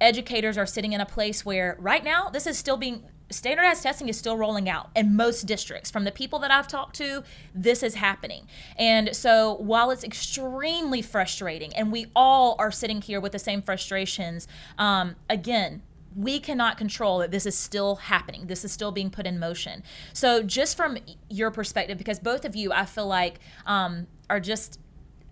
educators are sitting in a place where right now this is still being standardized testing is still rolling out in most districts. From the people that I've talked to, this is happening. And so while it's extremely frustrating, and we all are sitting here with the same frustrations, again, we cannot control that this is still happening. This is still being put in motion. So just from your perspective, because both of you, I feel like, are just,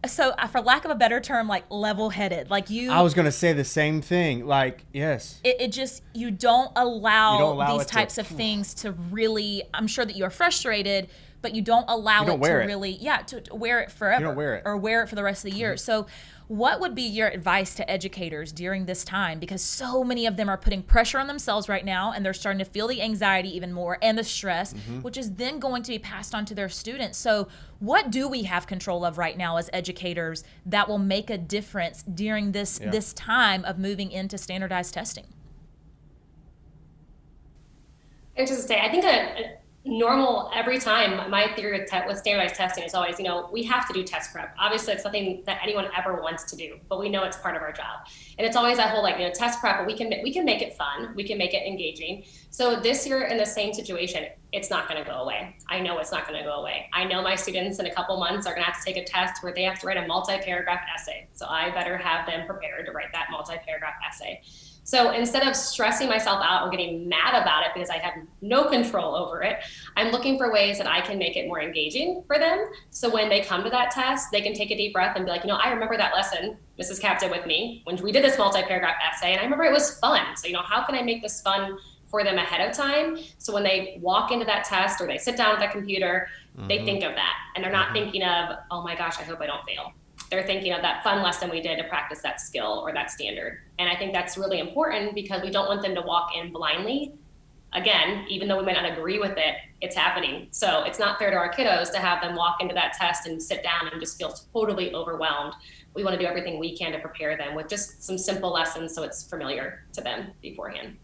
so for lack of a better term, like level-headed. Like you, I was going to say the same thing. Like, yes. it just, you don't allow these it types of things to really, I'm sure that you're frustrated, but you don't allow it to really, to wear it forever. You don't wear it. Or wear it for the rest of the year. So what would be your advice to educators during this time? Because so many of them are putting pressure on themselves right now, and they're starting to feel the anxiety even more and the stress, which is then going to be passed on to their students. So what do we have control of right now as educators that will make a difference during this time of moving into standardized testing? Interesting to say, I think a normal every time, my theory with standardized testing is always, we have to do test prep. Obviously, it's something that anyone ever wants to do, but we know it's part of our job. And it's always that whole test prep, but we can make it fun, we can make it engaging. So this year in the same situation, it's not going to go away. I know it's not going to go away. I know my students in a couple months are going to have to take a test where they have to write a multi-paragraph essay. So I better have them prepared to write that multi-paragraph essay. So instead of stressing myself out or getting mad about it because I have no control over it, I'm looking for ways that I can make it more engaging for them. So when they come to that test, they can take a deep breath and be like, I remember that lesson Mrs. Cap did with me when we did this multi-paragraph essay, and I remember it was fun. So, how can I make this fun for them ahead of time? So when they walk into that test or they sit down at that computer, they think of that. And they're not thinking of, oh my gosh, I hope I don't fail. They're thinking of that fun lesson we did to practice that skill or that standard. And I think that's really important because we don't want them to walk in blindly. Again, even though we might not agree with it, it's happening. So it's not fair to our kiddos to have them walk into that test and sit down and just feel totally overwhelmed. We want to do everything we can to prepare them with just some simple lessons so it's familiar to them beforehand.